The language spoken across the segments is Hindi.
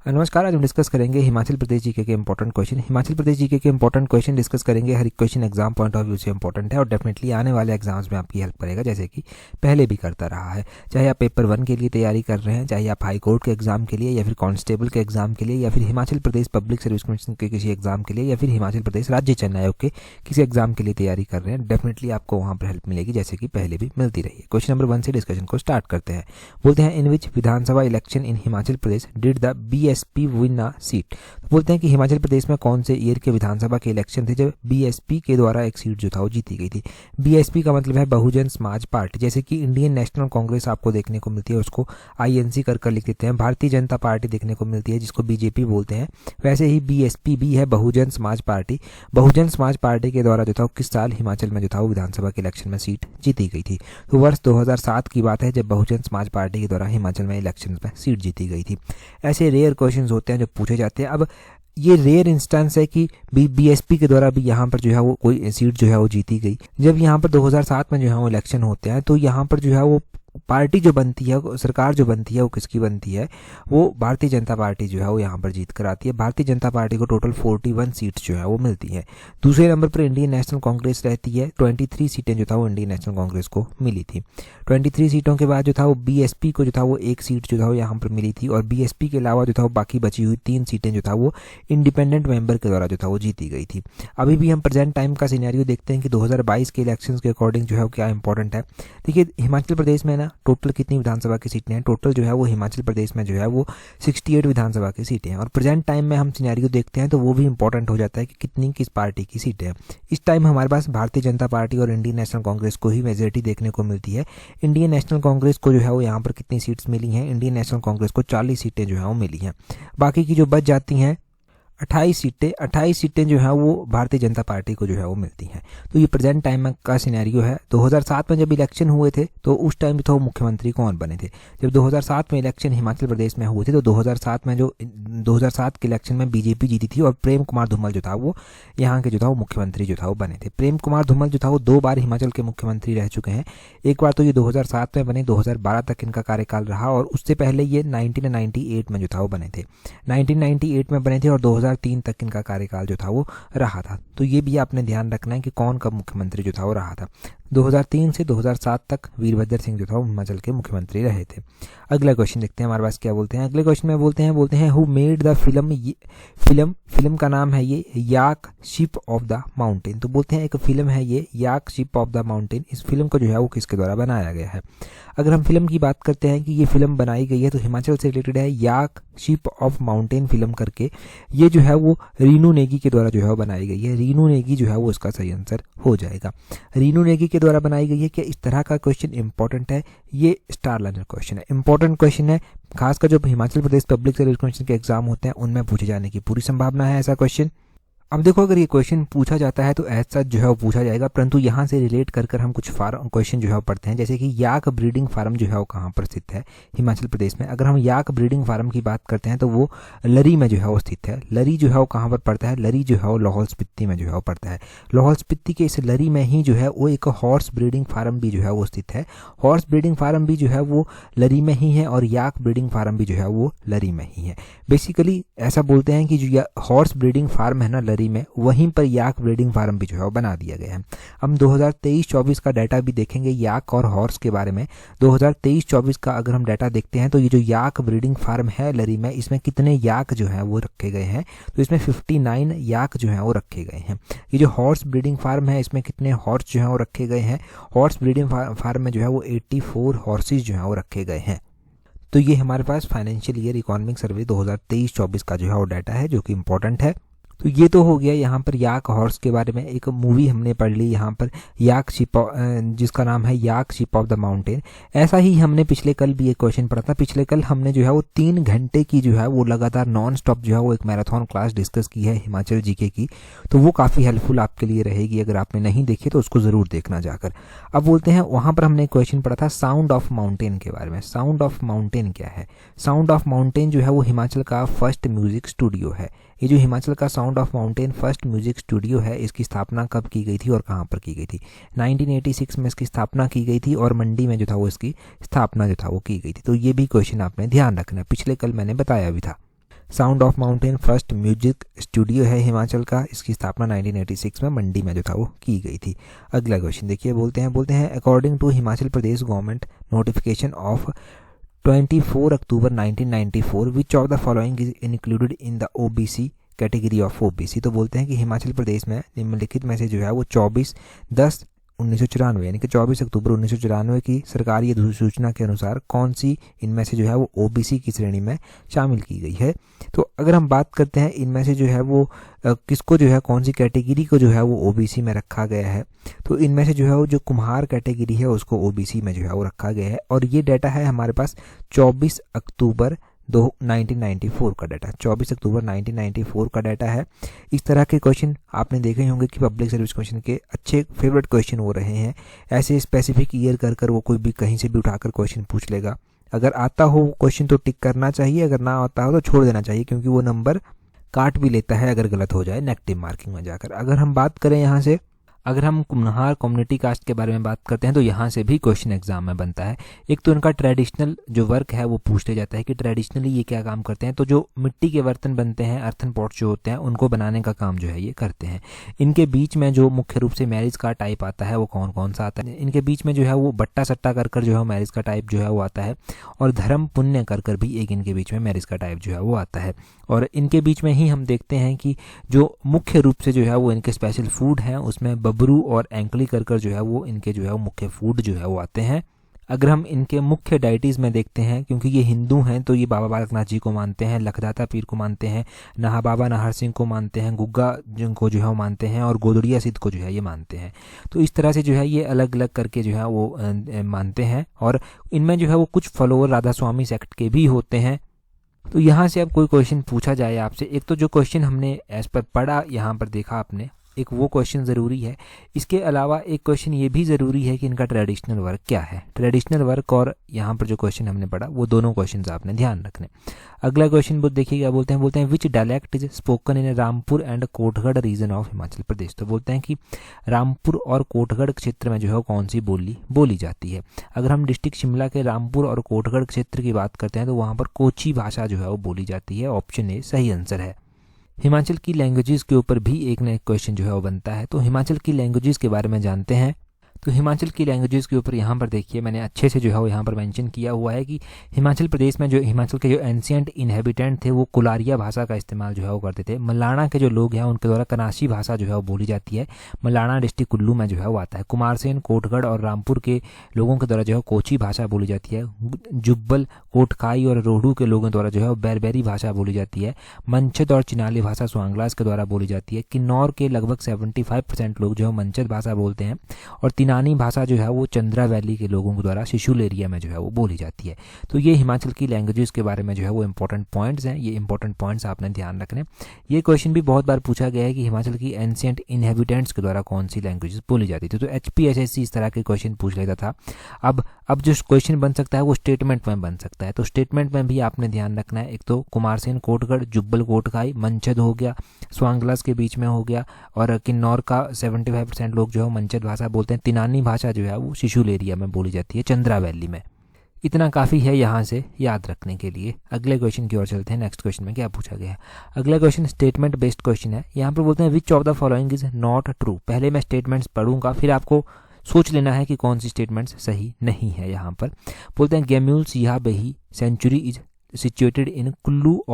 नमस्कार। आज हम डिस्कस करेंगे हिमाचल प्रदेश जीके के important question. Himachal Pradesh GK के इंपॉर्टेंट क्वेश्चन डिस्कस करेंगे। हर एक question exam point of view से इंपॉर्टेंट है और डेफिनेटली आने वाले एग्जाम्स में आपकी हेल्प करेगा, जैसे कि पहले भी करता रहा है। चाहे आप पेपर 1 के लिए तैयारी कर रहे हैं, चाहे आप हाई कोर्ट के एग्जाम के लिए, या फिर कांस्टेबल के एग्जाम के लिए, या फिर Himachal Pradesh public service commission के किसी एग्जाम के लिए, या फिर हिमाचल प्रदेश राज्य चयन आयोग के किसी एग्जाम के लिए तैयारी कर रहे हैं, डेफिनेटली आपको वहाँ पर हेल्प मिलेगी, जैसे कि पहले भी मिलती रही है। क्वेश्चन नंबर 1 से डिस्कशन को स्टार्ट करते हैं। बोलते हैं, in which Vidhan Sabha election in Himachal Pradesh did the BSP win a seat. तो बोलते हैं कि हिमाचल प्रदेश में कौन से ईयर के विधानसभा के इलेक्शन थे जब बीएसपी के द्वारा एक सीट जो था वो जीती गई थी। बीएसपी का मतलब है बहुजन समाज पार्टी, जैसे कि इंडियन नेशनल कांग्रेस आपको देखने को मिलती है, उसको आईएनसी कर लिख देते हैं। भारतीय जनता पार्टी देखने को मिलती है, जिसको बीजेपी बोलते हैं। वैसे ही बीएसपी भी है बहुजन समाज पार्टी। बहुजन समाज पार्टी के द्वारा जो था किस साल हिमाचल में जो था वो विधानसभा के इलेक्शन में सीट जीती गई थी। तो वर्ष 2007 की बात है जब बहुजन समाज पार्टी के द्वारा हिमाचल में इलेक्शन में सीट जीती गई थी। ऐसे रेयर क्वेश्चन होते हैं जो पूछे जाते हैं। अब ये रेयर इंस्टेंस है कि बीएसपी के द्वारा भी यहाँ पर जो है वो कोई सीट जो है वो जीती गई। जब यहाँ पर 2007 में जो है वो इलेक्शन होते हैं तो यहाँ पर जो है वो पार्टी जो बनती है, सरकार जो बनती है वो किसकी बनती है, वो भारतीय जनता पार्टी जो है वो यहाँ पर जीत कर आती है। भारतीय जनता पार्टी को टोटल 41 सीट्स जो है वो मिलती है। दूसरे नंबर पर इंडियन नेशनल कांग्रेस रहती है। 23 सीटें जो था वो इंडियन नेशनल कांग्रेस को मिली थी। 23 सीटों के बाद जो था वो बीएसपी को जो था वो एक सीट जो था वो यहाँ पर मिली थी, और बीएसपी के अलावा जो था वो बाकी बची हुई 3 सीटें जो था वो इंडिपेंडेंट मेंबर के द्वारा जो था वो जीती गई थी। अभी भी हम प्रेजेंट टाइम का सिनेरियो देखते हैं कि 2022 के इलेक्शंस के अकॉर्डिंग जो है वो क्या इंपॉर्टेंट है। देखिए, हिमाचल प्रदेश में ना टोटल कितनी विधानसभा की सीटें हैं, टोटल जो है वो हिमाचल प्रदेश में जो है वो 68 विधानसभा की सीटें हैं। और प्रेजेंट टाइम में हम सिनेरियो देखते हैं तो वो भी इंपॉर्टेंट हो जाता है कि कितनी किस पार्टी की सीटें हैं। इस टाइम हमारे पास भारतीय जनता पार्टी और इंडियन नेशनल कांग्रेस को ही मेजॉरिटी देखने को मिलती है। इंडियन नेशनल कांग्रेस को जो है वो यहाँ पर कितनी सीट्स मिली हैं, इंडियन नेशनल कांग्रेस को 40 सीटें जो है वो मिली हैं। बाकी की जो बच जाती हैं 28 सीटें जो है वो भारतीय जनता पार्टी को जो है वो मिलती हैं। तो ये प्रेजेंट टाइम का सिनेरियो है। 2007 में जब इलेक्शन हुए थे तो उस टाइम जो था वो मुख्यमंत्री कौन बने थे। जब 2007 में इलेक्शन हिमाचल प्रदेश में हुए थे तो 2007 के इलेक्शन में बीजेपी जीती थी और प्रेम कुमार धूमल जो था वो यहाँ के जो था वो मुख्यमंत्री जो था वो बने थे। प्रेम कुमार धूमल जो था वो 2 बार हिमाचल के मुख्यमंत्री रह चुके हैं। एक बार तो ये 2007 में बने, 2012 तक इनका कार्यकाल रहा, और उससे पहले ये 1998 में जो था वो बने थे। 1998 में बने थे और 2003 तक इनका कार्यकाल जो था वो रहा था। तो ये भी आपने ध्यान रखना है कि कौन कब मुख्यमंत्री जो था वो रहा था। 2003 से 2007 तक वीरभद्र सिंह जो था वो हिमाचल के मुख्यमंत्री रहे थे। अगला क्वेश्चन देखते हैं हमारे पास क्या बोलते हैं। अगले क्वेश्चन में बोलते हैं हु मेड द फिल्म का नाम है ये याक शिप ऑफ द माउंटेन। तो बोलते हैं एक फिल्म है ये याक शिप ऑफ द माउंटेन। इस फिल्म को जो है वो किसके द्वारा बनाया गया है। अगर हम फिल्म की बात करते हैं कि ये फिल्म बनाई गई है तो हिमाचल से रिलेटेड है। याक शिप ऑफ माउंटेन फिल्म करके ये जो है वो रीनू नेगी के द्वारा जो है वो बनाई गई है। रीनू नेगी जो है वो इसका सही आंसर हो जाएगा। रीनू नेगी के द्वारा बनाई गई है। क्या इस तरह का क्वेश्चन इंपॉर्टेंट है? ये स्टार लर्नर क्वेश्चन है, इंपॉर्टेंट क्वेश्चन है। खासकर जो Himachal Pradesh public service commission के एग्जाम होते हैं उनमें पूछे जाने की पूरी संभावना है ऐसा क्वेश्चन। अब देखो, अगर ये क्वेश्चन पूछा जाता है तो ऐसा जो है वो पूछा जाएगा, परंतु यहाँ से रिलेट कर हम कुछ क्वेश्चन जो है वो पढ़ते हैं। जैसे कि याक ब्रीडिंग फार्म जो है वो कहाँ पर स्थित है हिमाचल प्रदेश में। अगर हम याक ब्रीडिंग फार्म की बात करते हैं तो वो लरी में जो है वो स्थित है। लरी जो है वो कहाँ पर पड़ता है? लरी जो है वो लाहौल स्पीति में जो है वो पड़ता है। लाहौल स्पीति के इस लरी में ही जो है वो एक हॉर्स ब्रीडिंग फार्म भी जो है वो स्थित है। हॉर्स ब्रीडिंग फार्म भी जो है वो लरी में ही है और याक ब्रीडिंग फार्म भी जो है वो लरी में ही है। बेसिकली ऐसा बोलते हैं कि जो हॉर्स ब्रीडिंग फार्म है ना लरी में, वहीं पर याक ब्रीडिंग फार्म भी जो है वो बना दिया गया है। हम 2023-24 का डाटा भी देखेंगे याक और हॉर्स के बारे में। 2023-24 का अगर हम डाटा देखते हैं तो ये जो याक ब्रीडिंग फार्म है लरी में, इसमें कितने याक जो है वो रखे गए हैं, तो इसमें 59 याक जो है वो रखे गए हैं। ये जो हॉर्स ब्रीडिंग फार्म है इसमें कितने हॉर्स जो है वो रखे गए हैं? हॉर्स ब्रीडिंग फार्म में जो है वो 84 हॉर्सेज जो है वो रखे गए हैं। तो ये हमारे पास फाइनेंशियल ईयर इकोनॉमिक सर्वे 2023-24 का जो है वो डाटा है जो कि इंपॉर्टेंट है। तो ये तो हो गया यहाँ पर याक हॉर्स के बारे में। एक मूवी हमने पढ़ ली यहाँ पर याक शिप, जिसका नाम है याक शिप ऑफ द माउंटेन। ऐसा ही हमने पिछले कल भी एक क्वेश्चन पढ़ा था। पिछले कल हमने जो है वो 3 घंटे की जो है वो लगातार नॉन स्टॉप जो है वो एक मैराथन क्लास डिस्कस की है हिमाचल जीके की। तो वो काफ़ी हेल्पफुल आपके लिए रहेगी। अगर आपने नहीं देखी तो उसको ज़रूर देखना जाकर। अब बोलते हैं, वहाँ पर हमने एक क्वेश्चन पढ़ा था साउंड ऑफ माउंटेन के बारे में। साउंड ऑफ माउंटेन क्या है? साउंड ऑफ माउंटेन जो है वो हिमाचल का फर्स्ट म्यूजिक स्टूडियो है। ये जो हिमाचल का sound of mountain first music studio है, इसकी स्थापना कब की गई थी और कहाँ पर की गई थी? 1986 में इसकी स्थापना की गई थी और मंडी में जो था वो इसकी स्थापना जो था वो की गई थी। तो ये भी क्वेश्चन आपने ध्यान रखना है, पिछले कल मैंने बताया भी था। Sound of mountain first music studio है हिमाचल का, इसकी स्थापना 1986 में मंडी में जो था वो की गई थी। अगला क्वेश्चन देखिए, बोलते हैं according to Himachal Pradesh government notification of 24 October 1994 which of the following is included in the OBC category of OBC. तो बोलते हैं कि हिमाचल प्रदेश में निम्नलिखित में से जो है वो 24/10/1994 यानी कि 24 अक्टूबर 1994 की सरकारी अधिसूचना के अनुसार कौन सी इनमें से जो है वो ओबीसी की श्रेणी में शामिल की गई है। तो अगर हम बात करते हैं इनमें से जो है वो किसको जो है कौन सी कैटेगरी को जो है वो ओबीसी में रखा गया है, तो इनमें से जो है वो जो कुम्हार कैटेगरी है उसको ओबीसी में जो है वो रखा गया है। और ये डाटा है हमारे पास 24 अक्टूबर 1994 का डाटा, 24 अक्टूबर 1994 का डाटा है। इस तरह के क्वेश्चन आपने देखे होंगे कि पब्लिक सर्विस क्वेश्चन के अच्छे फेवरेट क्वेश्चन हो रहे हैं। ऐसे स्पेसिफिक ईयर कर वो कोई भी कहीं से भी उठाकर क्वेश्चन पूछ लेगा। अगर आता हो क्वेश्चन तो टिक करना चाहिए, अगर ना आता हो तो छोड़ देना चाहिए, क्योंकि वो नंबर काट भी लेता है अगर गलत हो जाए नेगेटिव मार्किंग में जाकर। अगर हम बात करें यहाँ से, अगर हम कुम्हार कम्युनिटी कास्ट के बारे में बात करते हैं तो यहाँ से भी क्वेश्चन एग्जाम में बनता है। एक तो इनका ट्रेडिशनल जो वर्क है वो पूछ लिया जाता है कि ट्रेडिशनली ये क्या काम करते हैं। तो जो मिट्टी के बर्तन बनते हैं, अर्थन पॉट जो होते हैं, उनको बनाने का काम जो है ये करते हैं। इनके बीच में जो मुख्य रूप से मैरिज का टाइप आता है वो कौन कौन सा आता है, इनके बीच में जो है वो बट्टा सट्टा कर जो है मैरिज का टाइप जो है वो आता है, और धर्म पुण्य कर भी एक इनके बीच में मैरिज का टाइप जो है वो आता है। और इनके बीच में ही हम देखते हैं कि जो मुख्य रूप से जो है वो इनके स्पेशल फूड हैं उसमें बबरू और एंकली कर जो है वो इनके जो है वो मुख्य फूड जो है वो आते हैं। अगर हम इनके मुख्य डाइटीज़ में देखते हैं, क्योंकि ये हिंदू हैं तो ये बाबा बालकनाथ जी को मानते हैं, लखदाता पीर को मानते हैं, नहा बाबा नाहर सिंह को मानते हैं, गुग्गा जिनको जो है वो मानते हैं, और गोदड़िया सिद्ध को जो है ये मानते हैं। तो इस तरह से जो है ये अलग अलग करके जो है वो मानते हैं। और इनमें जो है वो कुछ फॉलोअर राधा स्वामी सेक्ट के भी होते हैं। तो यहाँ से अब कोई क्वेश्चन पूछा जाए आपसे, एक तो जो क्वेश्चन हमने एज पर पढ़ा यहाँ पर देखा आपने, एक वो क्वेश्चन ज़रूरी है। इसके अलावा एक क्वेश्चन ये भी ज़रूरी है कि इनका ट्रेडिशनल वर्क क्या है। ट्रेडिशनल वर्क और यहाँ पर जो क्वेश्चन हमने पढ़ा वो दोनों क्वेश्चंस आपने ध्यान रखने। अगला क्वेश्चन देखिए क्या बोलते हैं which dialect is spoken in Rampur and Kotgarh region of Himachal Pradesh. तो बोलते हैं कि रामपुर और कोटगढ़ क्षेत्र में जो है कौन सी बोली बोली जाती है। अगर हम डिस्ट्रिक्ट शिमला के रामपुर और कोटगढ़ क्षेत्र की बात करते हैं तो वहाँ पर कोची भाषा जो है वो बोली जाती है। ऑप्शन ए सही आंसर है। हिमाचल की लैंग्वेजेस के ऊपर भी एक ना एक क्वेश्चन जो है वो बनता है। तो हिमाचल की लैंग्वेजेस के बारे में जानते हैं। तो हिमाचल की लैंग्वेजेस के ऊपर यहाँ पर देखिए मैंने अच्छे से जो है वो यहाँ पर मेंशन किया हुआ है कि हिमाचल प्रदेश में जो हिमाचल के जो एंशिएंट इनहेबिटेंट थे वो कुलारिया भाषा का इस्तेमाल जो है वो करते थे। मलाना के जो लोग हैं उनके द्वारा कनाशी भाषा जो है वो बोली जाती है। मलाना डिस्ट्रिक्ट कुल्लू में जो है वो आता है। कुमारसेन, कोटगढ़ और रामपुर के लोगों के द्वारा जो है कोची भाषा बोली जाती है। जुब्बल, कोटखाई और रोहडू के लोगों द्वारा जो है वो बैरबेरी भाषा बोली जाती है। मंचद और चिनाली भाषा स्वांगलास के द्वारा बोली जाती है। किन्नौर के लगभग 75% लोग जो है मंचद भाषा बोलते हैं। और तिनानी भाषा जो है वो चंद्रा वैली के लोगों के द्वारा शिशुल एरिया में जो है वो बोली जाती है। तो ये हिमाचल की लैंग्वेजेस के बारे में जो है वो इंपॉर्टेंट पॉइंट्स हैं। ये इंपॉर्टेंट पॉइंट्स आपने ध्यान रखने। ये क्वेश्चन भी बहुत बार पूछा गया है कि हिमाचल की एंशिएंट इनहेबिटेंट्स के द्वारा कौन सी लैंग्वेजेस बोली जाती थी। तो HPSSC इस तरह के क्वेश्चन पूछ लेता था। अब जो क्वेश्चन बन सकता है वो स्टेटमेंट में बन सकता है। तो स्टेटमेंट में भी आपने ध्यान रखना है। एक तो कुमारसेन, कोटगढ़, जुब्बल, कोटखाई, मंचद हो गया, स्वांगलास के बीच में हो गया, और किन्नौर का 75% लोग जो है मंचद भाषा बोलते हैं। तिनानी भाषा जो है वो शिशुल एरिया में बोली जाती है, चंद्रा वैली में। इतना काफ़ी है यहाँ से याद रखने के लिए। अगले क्वेश्चन की ओर चलते हैं। नेक्स्ट क्वेश्चन में क्या पूछा गया है। अगला क्वेश्चन स्टेटमेंट बेस्ड क्वेश्चन है। यहाँ पर बोलते हैं which of the following is not true. पहले मैं स्टेटमेंट्स पढ़ूंगा, फिर आपको सोच लेना है कि कौन सी स्टेटमेंट्स सही नहीं है। यहाँ पर बोलते हैं गेम्यूल सिहा बही sanctuary is situated in Kullu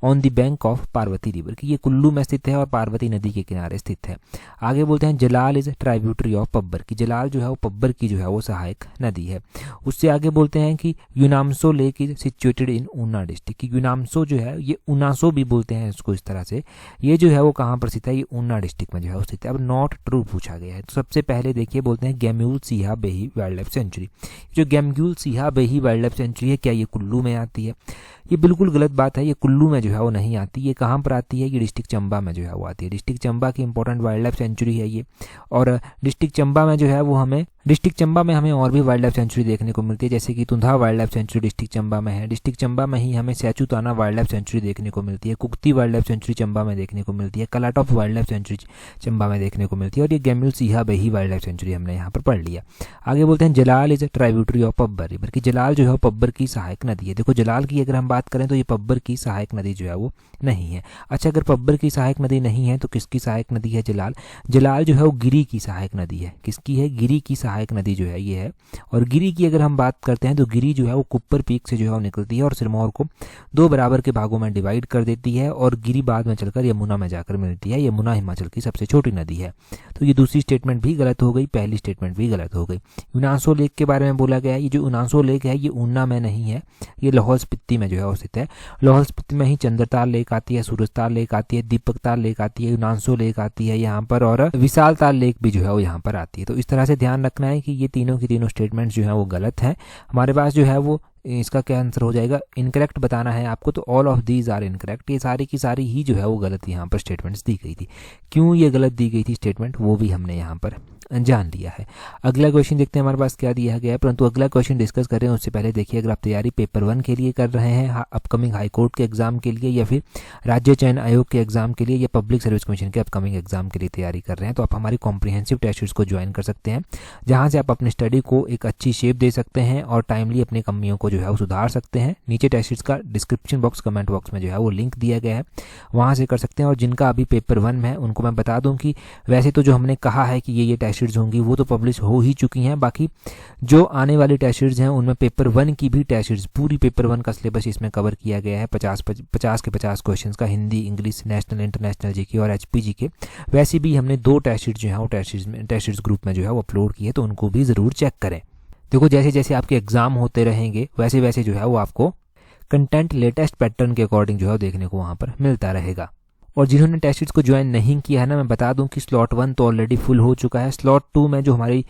on the bank of Parvati river, कि ये कुल्लू में स्थित है और पार्वती नदी के किनारे स्थित है। आगे बोलते हैं Jalal is tributary of Pabbar, की जलाल जो है वो पब्बर की जो है वो सहायक नदी है। उससे आगे बोलते हैं कि यूनामसो lake is situated in Una district, की यूनामसो जो है ये ऊनासो भी बोलते हैं इसको इस तरह से, ये जो है वो कहाँ पर स्थित है, ये ऊना डिस्ट्रिक्ट में जो है स्थित है। अब नॉट ट्रू पूछा गया है। तो सबसे पहले देखिए बोलते हैं गेम्यूल सिहा बेही वाइल्ड लाइफ सेंचुरी। जो गेम्यूल सिहा बेही वाइल्ड लाइफ सेंचुरी है, क्या ये कुल्लू में आती है? ये बिल्कुल गलत बात है। ये कुल्लू में जो है वो नहीं आती। ये कहाँ पर आती है? ये डिस्ट्रिक्ट चंबा में जो है वो आती है। डिस्ट्रिक्ट चंबा की इंपॉर्टेंट वाइल्ड लाइफ सेंचुरी है ये। और डिस्ट्रिक्ट चंबा में जो है वो हमें डिस्ट्रिक्ट चंबा में हमें और भी वाइल्ड लाइफ सेंचुरी देखने को मिलती है, जैसे कि Tundah wildlife sanctuary district Chamba में है। डिस्ट्रिक्ट चंबा में ही हमें सैचुताना वाइल्ड लाइफ सेंचुरी देखने को मिलती है, कुक्ती वाइल्ड लाइफ सेंचुरी चंबा में देखने को मिलती है, कलाटॉफ वाइल्ड लाइफ सेंचुरी चंबा में देखने को मिलती है, और ये गैम्यूल सिहा बही वाइल्ड लाइफ सेंचुरी हमने यहाँ पर पढ़ लिया। आगे बोलते हैं Jalal is a tributary of Pabbar river, कि जलाल जो है पब्बर की सहायक नदी है। देखो जलाल की अगर हम बात करें तो ये पब्बर की सहायक नदी जो है वो नहीं है। अच्छा, अगर पब्बर की सहायक नदी नहीं है तो किसकी सहायक नदी है जलाल? जलाल जो है वो गिरी की सहायक नदी है। किसकी है? गिरी की सहायक नदी जो है ये है। और गिरी की अगर हम बात करते हैं तो गिरी जो है वो कुप्पर पीक से जो है वो निकलती है और सिरमौर को 2 बराबर के भागों में डिवाइड कर देती है, और गिरी बाद में चलकर यमुना में जाकर मिलती है। यमुना हिमाचल की सबसे छोटी नदी है। तो ये दूसरी स्टेटमेंट भी गलत हो गई, पहली स्टेटमेंट भी गलत हो गई। यूनांसो लेक के बारे में बोला गया है। ये जो यूनांसो लेक है ये ऊना में नहीं है, ये लाहौल स्पीति में जो है स्थित है। लाहौल स्पीति में ही चंद्रताल लेक आती है, सूरजताल लेक आती है, दीपकताल लेक आती है, यूनांसो लेक आती है यहाँ पर, और विशालताल लेक भी जो है वो यहाँ पर आती है। तो इस तरह से ध्यान रखना है कि ये तीनों की तीनों स्टेटमेंट्स जो है वो गलत है। हमारे पास जो है वो इसका क्या आंसर हो जाएगा? इनकरेक्ट बताना है आपको, तो all of these are incorrect. ये सारी की सारी ही जो है वो गलत यहाँ पर स्टेटमेंट्स दी गई थी। क्यों ये गलत दी गई थी स्टेटमेंट, वो भी हमने यहाँ पर जान लिया है। अगला क्वेश्चन देखते हैं हमारे पास क्या दिया गया है, परंतु अगला क्वेश्चन डिस्कस कर रहे हैं उससे पहले देखिए, अगर आप तैयारी पेपर 1 के लिए कर रहे हैं, अपकमिंग हाई कोर्ट के एग्जाम के लिए, या फिर राज्य चयन आयोग के एग्जाम के लिए, या पब्लिक सर्विस कमीशन के अपकमिंग एग्जाम के लिए तैयारी कर रहे हैं, तो आप हमारी कॉम्प्रिहेंसिव टेस्ट सीरीज को ज्वाइन कर सकते हैं, जहाँ से आप अपनी स्टडी को एक अच्छी शेप दे सकते हैं और टाइमली अपनी कमियों को जो है वो सुधार सकते हैं। नीचे टेस्ट सीरीज का डिस्क्रिप्शन बॉक्स, कमेंट बॉक्स में जो है वो लिंक दिया गया है, वहाँ से कर सकते हैं। और जिनका अभी पेपर 1 में है उनको मैं बता दूं कि वैसे तो जो हमने कहा है कि ये टेस्ट सीरीज होंगी वो तो पब्लिश हो ही चुकी हैं, बाकी जो आने वाली टेस्ट सीरीज हैं उनमें पेपर 1 की भी टेस्ट सीरीज, पूरी पेपर 1 का सिलेबस इसमें कवर किया गया है। 50 के 50 क्वेश्चंस का Hindi, English, national, international GK और एचपीजी के। वैसे भी हमने 2 टेस्ट सीरीज जो है वो टेस्ट सीरीज ग्रुप में जो है वो अपलोड की है, तो उनको भी ज़रूर चेक करें। देखो जैसे जैसे आपके एग्जाम होते रहेंगे वैसे वैसे जो है वो आपको कंटेंट लेटेस्ट पैटर्न के अकॉर्डिंग जो है देखने को वहाँ पर मिलता रहेगा। और जिन्होंने टेस्ट सीरीज को ज्वाइन नहीं किया है ना, मैं बता दूं कि स्लॉट 1 तो ऑलरेडी फुल हो चुका है। स्लॉट 2 में जो हमारी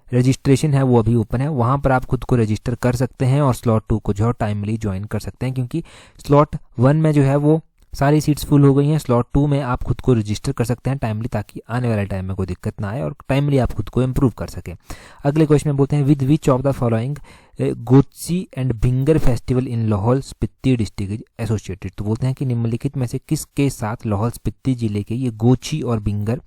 रजिस्ट्रेशन है वो अभी ओपन है, वहाँ पर आप खुद को रजिस्टर कर सकते हैं और स्लॉट 2 को जो है टाइमली ज्वाइन कर सकते हैं, क्योंकि स्लॉट 1 में जो है वो सारी सीट्स फुल हो गई हैं। स्लॉट 2 में आप खुद को रजिस्टर कर सकते हैं टाइमली, ताकि आने वाले टाइम में कोई दिक्कत ना आए और टाइमली आप खुद को इम्प्रूव कर सकें। अगले क्वेश्चन में बोलते हैं with which of the following Gochi and Bhingar festival in Lahaul Spiti district associated. तो बोलते हैं कि निम्नलिखित में से किसके साथ लाहौल स्पीति जिले के ये गोची और भिंगर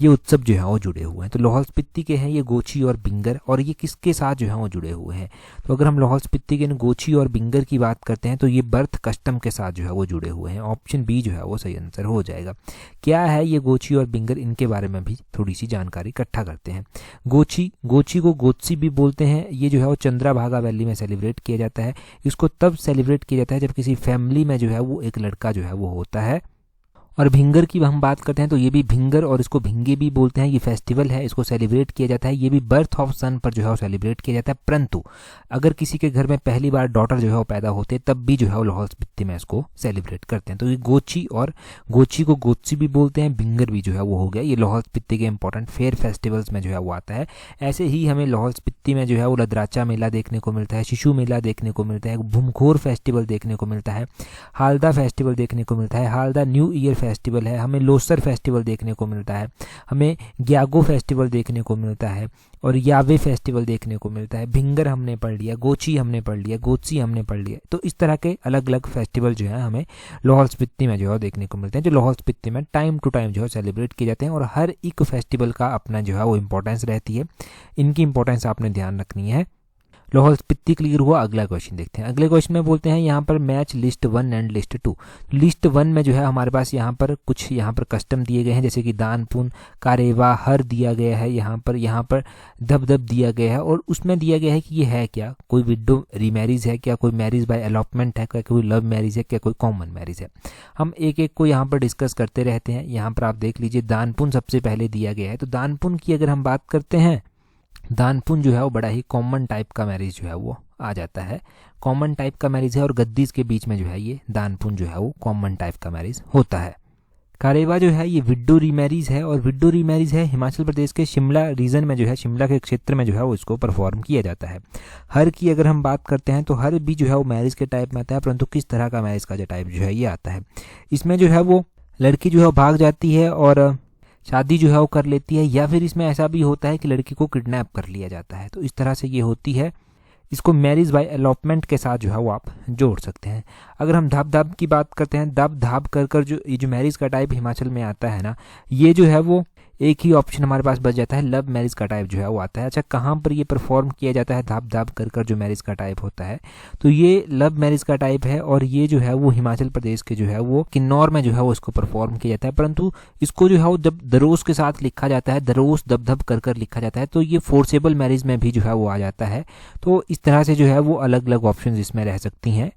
ये उत्सव जो है वो जुड़े हुए हैं। तो लाहौल स्पीति के हैं ये गोची और भिंगर, और ये किसके साथ जो है वो जुड़े हुए हैं? तो अगर हम लाहौल स्पीति के गोची और भिंगर की बात करते हैं तो ये बर्थ कस्टम के साथ जो है वो जुड़े हुए हैं। ऑप्शन बी जो है वो सही आंसर हो जाएगा। क्या है ये गोची और भिंगर, इनके बारे में भी थोड़ी सी जानकारी इकट्ठा करते हैं। गोची को गोत्सी भी बोलते हैं। ये जो है वो चंद्रभागा वैली में सेलिब्रेट किया जाता है। इसको तब सेलिब्रेट किया जाता है जब किसी फैमिली में जो है वो एक लड़का जो है वो होता है। और भिंगर की हम बात करते हैं तो ये भी भिंगर, और इसको भिंगे भी बोलते हैं। ये फेस्टिवल है, इसको सेलिब्रेट किया जाता है। ये भी बर्थ ऑफ सन पर जो है वो सेलिब्रेट किया जाता है। परंतु अगर किसी के घर में पहली बार डॉटर जो है वो पैदा होते हैं तब भी जो है वो लाहौल स्पीति में इसको सेलिब्रेट करते हैं। तो ये गोची, और गोची को गोत्सी भी बोलते हैं, भिंगर भी जो है वो हो गया। ये लाहौल स्पीति के इंपॉर्टेंट फेयर फेस्टिवल्स में जो है वो आता है। ऐसे ही हमें लाहौल स्पीति में जो है वो लदराचा मेला देखने को मिलता है, शिशु मेला देखने को मिलता है, भूमखोर फेस्टिवल देखने को मिलता है, हालदा फेस्टिवल देखने को मिलता है, हालदा न्यू ईयर फेस्टिवल है, हमें लोसर फेस्टिवल देखने को मिलता है, हमें ग्यागो फेस्टिवल देखने को मिलता है, और यावे फेस्टिवल देखने को मिलता है। भिंगर हमने पढ़ लिया, गोची हमने पढ़ लिया, गोत्सी हमने पढ़ लिया। तो इस तरह के अलग अलग फेस्टिवल जो है हमें लाहौल स्पीति में जो है देखने को मिलते हैं, जो लाहौल स्पीति में टाइम टू टाइम जो है सेलिब्रेट किए जाते हैं। और हर एक फेस्टिवल का अपना जो है वो इंपॉर्टेंस रहती है, इनकी इंपॉर्टेंस आपने ध्यान रखनी है। लाहौल स्पीति क्लियर हुआ। अगला क्वेश्चन देखते हैं। अगले क्वेश्चन में बोलते हैं यहाँ पर match list 1 and list 2। List 1 में जो है हमारे पास यहाँ पर कुछ कस्टम दिए गए हैं, जैसे कि दानपुन, कारेवा, हर दिया गया है, यहाँ पर धबधब दिया गया है, और उसमें दिया गया है कि ये है क्या, कोई विडो रीमैरिज है क्या, कोई मैरिज बाय अलॉटमेंट है क्या, कोई लव मैरिज है क्या, कोई कॉमन मैरिज है। हम एक एक को यहाँ पर डिस्कस करते रहते हैं। यहाँ पर आप देख लीजिए दानपुन सबसे पहले दिया गया है। तो दानपुन की अगर हम बात करते हैं, दानपुन जो है वो बड़ा ही कॉमन टाइप का मैरिज जो है वो आ जाता है, कॉमन टाइप का मैरिज है, और गद्दीज के बीच में जो है ये दानपुन जो है वो कॉमन टाइप का मैरिज होता है। कारेवा जो है ये विडो रीमैरिज है, और विडो रीमैरिज है हिमाचल प्रदेश के शिमला रीजन में जो है, शिमला के क्षेत्र में जो है वो इसको परफॉर्म किया जाता है। हर की अगर हम बात करते हैं तो हर भी जो है वो मैरिज के टाइप में आता है, परंतु किस तरह का मैरिज का जो टाइप जो है ये आता है, इसमें जो है वो लड़की जो है भाग जाती है और शादी जो है वो कर लेती है, या फिर इसमें ऐसा भी होता है कि लड़की को किडनैप कर लिया जाता है। तो इस तरह से ये होती है। इसको मैरिज बाय अलॉटमेंट के साथ जो है वो आप जोड़ सकते हैं। अगर हम धाप धाप की बात करते हैं, धाप धाप कर कर जो ये जो मैरिज का टाइप हिमाचल में आता है ना, ये जो है वो एक ही ऑप्शन हमारे पास बच जाता है, लव मैरिज का टाइप जो है वो आता है। अच्छा, कहाँ पर ये परफॉर्म किया जाता है धाप धाप कर कर जो मैरिज का टाइप होता है, तो ये लव मैरिज का टाइप है, और ये जो है वो हिमाचल प्रदेश के जो है वो किन्नौर में जो है वो इसको परफॉर्म किया जाता है। परंतु इसको जो है वो जब दरोस के साथ लिखा जाता है, दरोस दब धब कर कर लिखा जाता है, तो ये फोर्सेबल मैरिज में भी जो है वो आ जाता है। तो इस तरह से जो है वो अलग अलग ऑप्शन इसमें रह सकती हैं।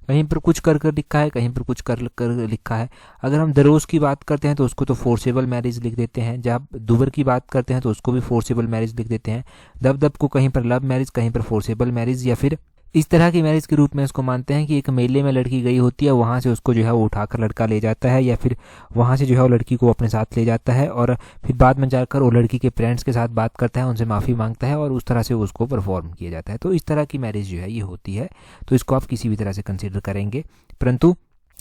कहीं पर कुछ कर कर लिखा है, कहीं पर कुछ कर कर लिखा है। अगर हम दरोस की बात करते हैं तो उसको तो फोर्सेबल मैरिज लिख देते हैं। जब दुबर की बात करते हैं तो उसको भी फोर्सेबल मैरिज लिख देते हैं। दब दब को कहीं पर लव मैरिज, कहीं पर फोर्सेबल मैरिज, या फिर इस तरह की मैरिज के रूप में इसको मानते हैं कि एक मेले में लड़की गई होती है, वहाँ से उसको जो है वो उठाकर लड़का ले जाता है, या फिर वहाँ से जो है वो लड़की को अपने साथ ले जाता है, और फिर बाद में जाकर वो लड़की के पेरेंट्स के साथ बात करता है, उनसे माफ़ी मांगता है, और उस तरह से उसको परफॉर्म किया जाता है। तो इस तरह की मैरिज जो है ये होती है। तो इसको आप किसी भी तरह से कंसिडर करेंगे। परंतु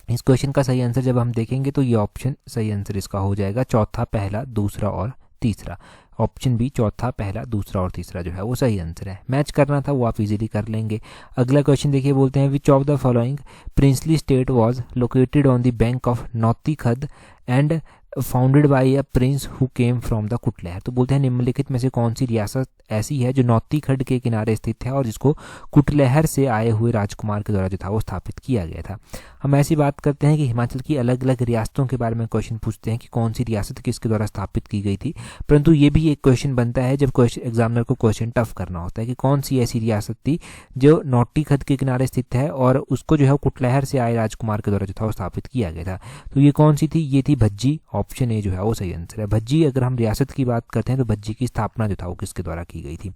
इस क्वेश्चन का सही आंसर जब हम देखेंगे तो ये ऑप्शन सही आंसर इसका हो जाएगा चौथा, पहला, दूसरा और तीसरा। ऑप्शन बी, चौथा, पहला, दूसरा और तीसरा जो है वो सही आंसर है। मैच करना था वो आप इजीली कर लेंगे। अगला क्वेश्चन देखिए, बोलते हैं which of the following princely state was located on the bank of Nauti Khad and founded by a prince who came from the Kutlehar. तो बोलते हैं निम्नलिखित में से कौन सी रियासत ऐसी है जो नौती खड्ड के किनारे स्थित है और जिसको कुटलहर से आए हुए राजकुमार के द्वारा जो था वो स्थापित किया गया था। हम ऐसी बात करते हैं कि हिमाचल की अलग अलग रियासतों के बारे में क्वेश्चन पूछते हैं कि कौन सी रियासत किसके द्वारा स्थापित की गई थी। परंतु ये भी एक क्वेश्चन बनता है जब एग्जामिनर को क्वेश्चन टफ करना होता है कि कौन सी ऐसी रियासत थी जो नौती खड्ड के किनारे स्थित है और उसको जो है कुटलहर से आए राजकुमार के द्वारा जो था वो स्थापित किया गया था। तो ये कौन सी थी? ये थी भज्जी। ऑप्शन ए जो है वो सही आंसर है। भज्जी, अगर हम रियासत की बात करते हैं तो भज्जी की स्थापना जो था वो किसके द्वारा की गई थी?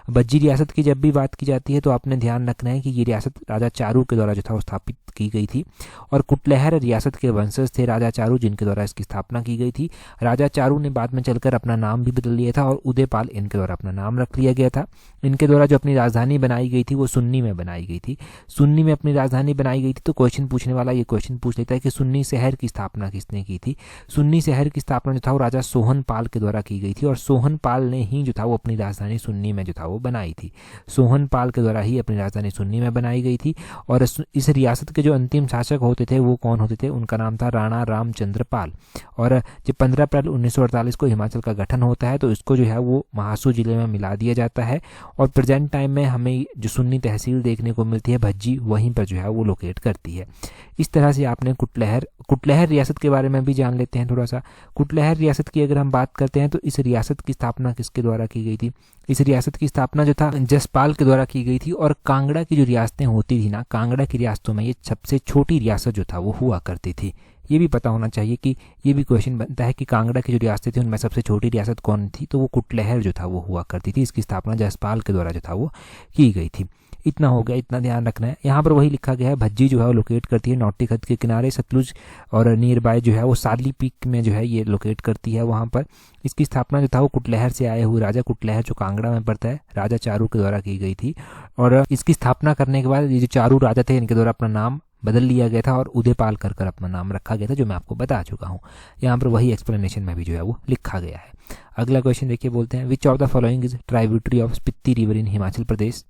भज्जी रियासत की जब भी बात की जाती है तो आपने ध्यान रखना है कि ये रियासत राजा चारू के द्वारा जो था वो स्थापित की गई थी, और कुटलहर रियासत के वंशज थे राजा चारू जिनके द्वारा इसकी स्थापना की गई थी। राजा चारू ने बाद में चलकर अपना नाम भी बदल लिया था और उदयपाल इनके द्वारा अपना नाम रख लिया गया था। इनके द्वारा जो अपनी राजधानी बनाई गई थी वो सुन्नी में बनाई गई थी। सुन्नी में अपनी राजधानी बनाई गई थी। तो क्वेश्चन पूछने वाला ये क्वेश्चन पूछ लेता है कि सुन्नी शहर की स्थापना किसने की थी? सुन्नी शहर की स्थापना जो था वो राजा सोहन पाल के द्वारा की गई थी, और सोहन पाल ने ही जो था वो अपनी राजधानी सुन्नी में जो था वो बनाई थी। सोहन पाल के द्वारा ही अपनी राजधानी सुन्नी में बनाई गई थी। और इस रियासत के जो अंतिम शासक होते थे वो कौन होते थे? उनका नाम था राणा रामचंद्र पाल। और जब 15 अप्रैल 1948 को हिमाचल का गठन होता है तो इसको जो है वो महासू जिले में मिला दिया जाता है, और प्रेजेंट टाइम में हमें जो सुन्नी तहसील देखने को मिलती है भज्जी, वहीं पर जो है वो लोकेट करती है। इस तरह से आपने कुटलहर रियासत के बारे में भी जान लेते हैं थोड़ा सा। कुटलहर रियासत की अगर हम बात करते हैं तो इस रियासत की स्थापना किसके द्वारा की गई थी? इस रियासत की स्थापना जो था जसपाल के द्वारा की गई थी। और कांगड़ा की जो रियासतें होती थी ना, कांगड़ा की रियासतों में ये सबसे छोटी रियासत जो था वो हुआ करती थी। ये भी पता होना चाहिए कि ये भी क्वेश्चन बनता है कि कांगड़ा की जो रियासतें थी उनमें सबसे छोटी रियासत कौन थी? तो वो कुटलहर जो था वो हुआ करती थी। इसकी स्थापना जसपाल के द्वारा जो था वो की गई थी। इतना हो गया, इतना ध्यान रखना है। यहाँ पर वही लिखा गया है, भज्जी जो है वो लोकेट करती है नौती खड्ड के किनारे, सतलुज और नियर बाय जो है वो साली पीक में जो है ये लोकेट करती है वहाँ पर। इसकी स्थापना जो था वो कुटलहर से आए हुए राजा, कुटलहर जो कांगड़ा में पड़ता है, राजा चारू के द्वारा की गई थी। और इसकी स्थापना करने के बाद ये जो चारू राजा थे इनके द्वारा अपना नाम बदल लिया गया था और उदयपाल कर कर अपना नाम रखा गया था, जो मैं आपको बता चुका हूँ। यहाँ पर वही एक्सप्लेनेशन में भी जो है वो लिखा गया है। अगला क्वेश्चन देखिए, बोलते हैं which of the following is tributary of Spiti river in Himachal Pradesh.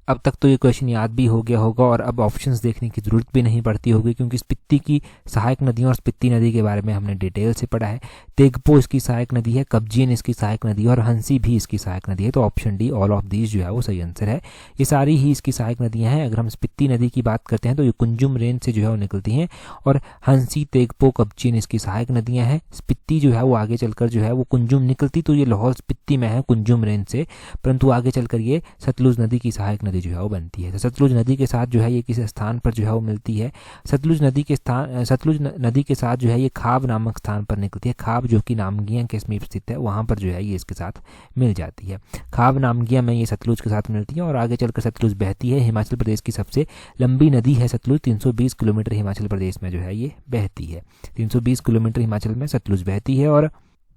अब तक तो ये क्वेश्चन याद भी हो गया होगा और अब ऑप्शंस देखने की जरूरत भी नहीं पड़ती होगी, क्योंकि स्पीति की सहायक नदियों और स्पीति नदी के बारे में हमने डिटेल से पढ़ा है। तेगपो इसकी सहायक नदी है, कब्जियन इसकी सहायक नदी है और हंसी भी इसकी सहायक नदी है। तो option D, all of these जो है वो सही आंसर है। ये सारी ही इसकी सहायक नदियां हैं। अगर हम स्पीति नदी की बात करते हैं तो ये कुंजुम रेंज से जो है वो निकलती हैं, और हंसी, तेगपो, कब्जियन इसकी सहायक नदियां हैं। स्पीति जो है वो आगे चलकर जो है वो कुंजुम निकलती तो ये लाहौल स्पीति में है कुंजुम रेंज से, परंतु आगे चलकर ये सतलुज नदी की सहायक नदी जो है वो बनती है। सतलुज नदी के साथ जो है ये किस स्थान पर जो है वो मिलती है? सतलुज नदी के साथ जो है ये खाब नामक स्थान पर निकलती है। खाब जो कि नामगिया के समीप स्थित है, वहां पर जो है ये इसके साथ मिल जाती है। खाब नामगिया में ये सतलुज के साथ मिलती है और आगे चलकर सतलुज बहती है। हिमाचल प्रदेश की सबसे लंबी नदी है सतलुज, 320 किलोमीटर हिमाचल प्रदेश में जो है ये बहती है। 320 किलोमीटर हिमाचल में सतलुज बहती है। और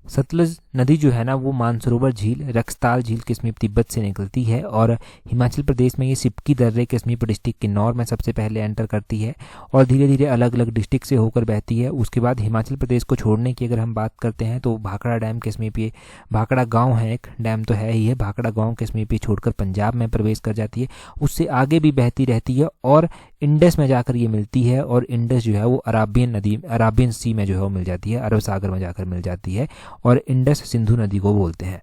सतलुज नदी जो है ना वो मानसरोवर झील, रक्सताल झील किस्मी तिब्बत से निकलती है और हिमाचल प्रदेश में ये सिपकी दर्रे किस्मी डिस्ट्रिक्ट किन्नौर में सबसे पहले एंटर करती है और धीरे धीरे अलग अलग डिस्ट्रिक्ट से होकर बहती है। उसके बाद हिमाचल प्रदेश को छोड़ने की अगर हम बात करते हैं तो भाखड़ा डैम किस्मी पे, भाखड़ा गाँव है, एक डैम तो है ही है, भाखड़ा गाँव किस्मी पे छोड़कर पंजाब में प्रवेश कर जाती है। उससे आगे भी बहती रहती है और इंडस में जाकर ये मिलती है और इंडस जो है वो अराबियन सी में जो है वो मिल जाती है, अरब सागर में जाकर मिल जाती है और इंडस सिंधु नदी को बोलते हैं।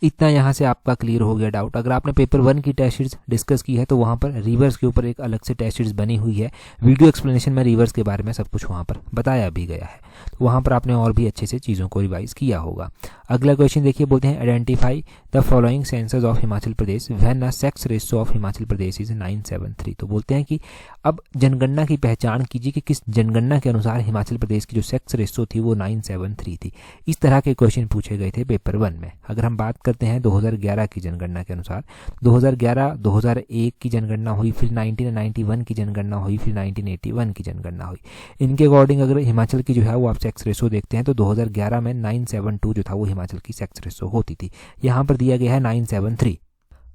इतना यहाँ से आपका क्लियर हो गया डाउट। अगर आपने पेपर 1 की टेस्ट सीरीज डिस्कस की है तो वहाँ पर रिवर्स के ऊपर एक अलग से टेस्ट सीरीज बनी हुई है, वीडियो एक्सप्लेनेशन में रिवर्स के बारे में सब कुछ वहाँ पर बताया भी गया है, तो वहाँ पर आपने और भी अच्छे से चीज़ों को रिवाइज किया होगा। अगला क्वेश्चन देखिए, बोलते हैं identify the following census of Himachal Pradesh when the sex ratio of Himachal Pradesh is 973। तो बोलते हैं कि अब जनगणना की पहचान कीजिए कि किस जनगणना के अनुसार हिमाचल प्रदेश की जो सेक्स रेशियो थी वो 973 थी। इस तरह के क्वेश्चन पूछे गए थे पेपर 1 में। अगर हम बात करते हैं 2011 की जनगणना के अनुसार, 2011 2001 की जनगणना हुई, फिर 1991 की जनगणना हुई, फिर 1981 की जनगणना हुई। इनके अकॉर्डिंग अगर हिमाचल की जो है वो आप सेक्स रेशो देखते हैं तो 2011 में 972 जो था वो हिमाचल की सेक्स रेशो होती थी। यहाँ पर दिया गया है 973।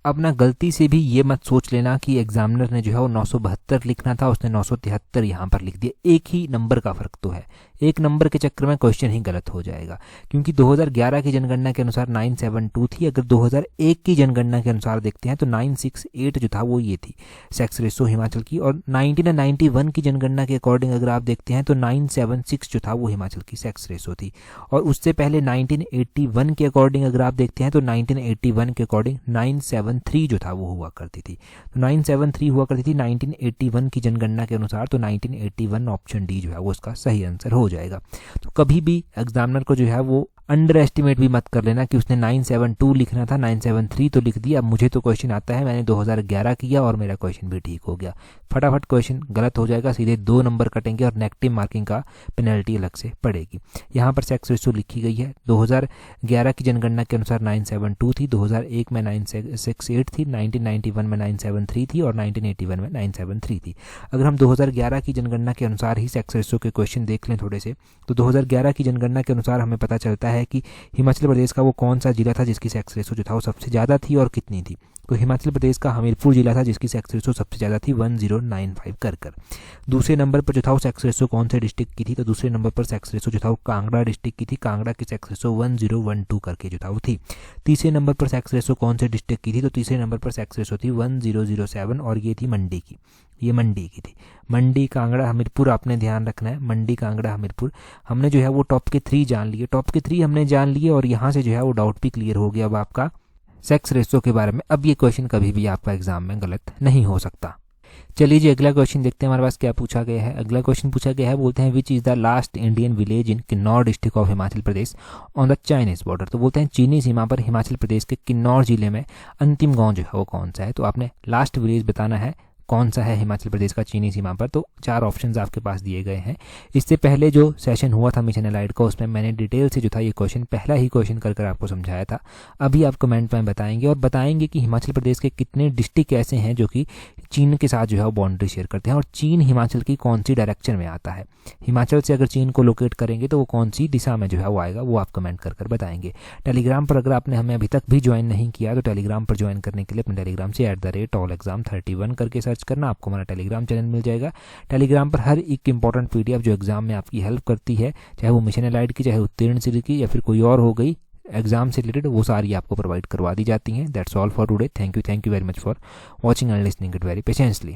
अब ना गलती से भी ये मत सोच लेना कि एग्जामिनर ने जो है वो 972 लिखना था, उसने 973 यहाँ पर लिख दिया। एक ही नंबर का फर्क तो है, एक नंबर के चक्कर में क्वेश्चन ही गलत हो जाएगा, क्योंकि 2011 की जनगणना के अनुसार 972 थी। अगर 2001 की जनगणना के अनुसार देखते हैं तो 968 जो था वो ये थी सेक्स रेशो हिमाचल की, और 1991 की जनगणना के अकॉर्डिंग अगर आप देखते हैं तो 976 जो था वो हिमाचल की सेक्स रेशो थी। और उससे पहले 1981 के अकॉर्डिंग अगर आप देखते हैं तो 1981 के अकॉर्डिंग 973 जो था वो हुआ करती थी। तो 973 हुआ करती थी 1981 की जनगणना के अनुसार, तो 1981 ऑप्शन डी जो है वो इसका सही आंसर हो जाएगा। तो कभी भी एग्जामिनर को जो है वो अंडर एस्टिमेट भी मत कर लेना कि उसने 972 लिखना था, 973 तो लिख दिया। अब मुझे तो क्वेश्चन आता है, मैंने 2011 किया और मेरा क्वेश्चन भी ठीक हो गया। फटाफट क्वेश्चन गलत हो जाएगा, सीधे 2 नंबर कटेंगे और नेगेटिव मार्किंग का पेनल्टी अलग से पड़ेगी। यहाँ पर सेक्स रेशो लिखी गई है, 2011 की जनगणना के अनुसार 972 थी, 2001 में 968 थी, 1991 में 973 थी और 1981 में 973 थी। अगर हम 2011 की जनगणना के अनुसार ही सेक्स रेशो के क्वेश्चन देख लें थोड़े से, तो 2011 की जनगणना के अनुसार हमें पता चलता है कि हिमाचल प्रदेश का वो कौन सा जिला था जिसकी सेक्स रेशो जो था वो सबसे ज़्यादा थी और कितनी थी। तो हिमाचल प्रदेश का हमीरपुर जिला था जिसकी सेक्स रेशो सबसे ज़्यादा थी 1095 कर। दूसरे नंबर पर जो था वो सेक्स रेशो कौन से डिस्ट्रिक्ट की थी, तो दूसरे नंबर पर सेक्स रेशो जो था वो कांगड़ा डिस्ट्रिक्ट की थी, कांगड़ा की सेक्स रेशो 1012 करके जो था वो थी। तीसरे नंबर पर सेक्स रेशो कौन से डिस्ट्रिक्ट की थी, तो तीसरे नंबर पर सेक्स रेशो थी 1007 और ये थी मंडी की, ये मंडी की थी। मंडी, कांगड़ा, हमीरपुर आपने ध्यान रखना है, मंडी, कांगड़ा, हमीरपुर। हमने जो है वो टॉप के 3 जान लिए, टॉप के 3 हमने जान लिए और यहाँ से जो है वो डाउट भी क्लियर हो गया अब आपका सेक्स रेशो के बारे में। अब ये क्वेश्चन कभी भी आपका एग्जाम में गलत नहीं हो सकता। चलिए जी अगला क्वेश्चन देखते हैं हमारे पास क्या पूछा गया है। अगला क्वेश्चन पूछा गया है, बोलते हैं which is the last Indian village in Kinnaur district of Himachal Pradesh on the Chinese border. तो बोलते हैं चीनी सीमा पर हिमाचल प्रदेश के किन्नौर जिले में अंतिम गांव जो है वो कौन सा है। तो आपने लास्ट विलेज बताना है कौन सा है हिमाचल प्रदेश का चीनी सीमा पर। तो 4 ऑप्शंस आपके पास दिए गए हैं। इससे पहले जो सेशन हुआ था मिशन एलाइड का, उसमें मैंने डिटेल से जो था ये क्वेश्चन पहला ही क्वेश्चन कर आपको समझाया था। अभी आप कमेंट में बताएंगे और बताएंगे कि हिमाचल प्रदेश के कितने डिस्ट्रिक्ट ऐसे हैं जो कि चीन के साथ जो है वो बाउंड्री शेयर करते हैं और चीन हिमाचल की कौन सी डायरेक्शन में आता है। हिमाचल से अगर चीन को लोकेट करेंगे तो वो कौन सी दिशा में जो है वो आएगा, वो आप कमेंट कर बताएंगे। टेलीग्राम पर अगर आपने हमें अभी तक भी ज्वाइन नहीं किया तो टेलीग्राम पर ज्वाइन करने के लिए अपने टेलीग्राम से @allexam31 करके सर्च करना, आपको हमारा टेलीग्राम चैनल मिल जाएगा। टेलीग्राम पर हर एक इंपॉर्टेंट पीडीएफ जो एग्जाम में आपकी हेल्प करती है, चाहे वो मिशन एलाइड की, चाहे उत्तीर्ण सीरीज की या फिर कोई और हो गई एग्जाम से रिलेटेड, वो सारी आपको प्रोवाइड करवा दी जाती हैं। That's all for today. Thank you very much for watching and listening it very patiently.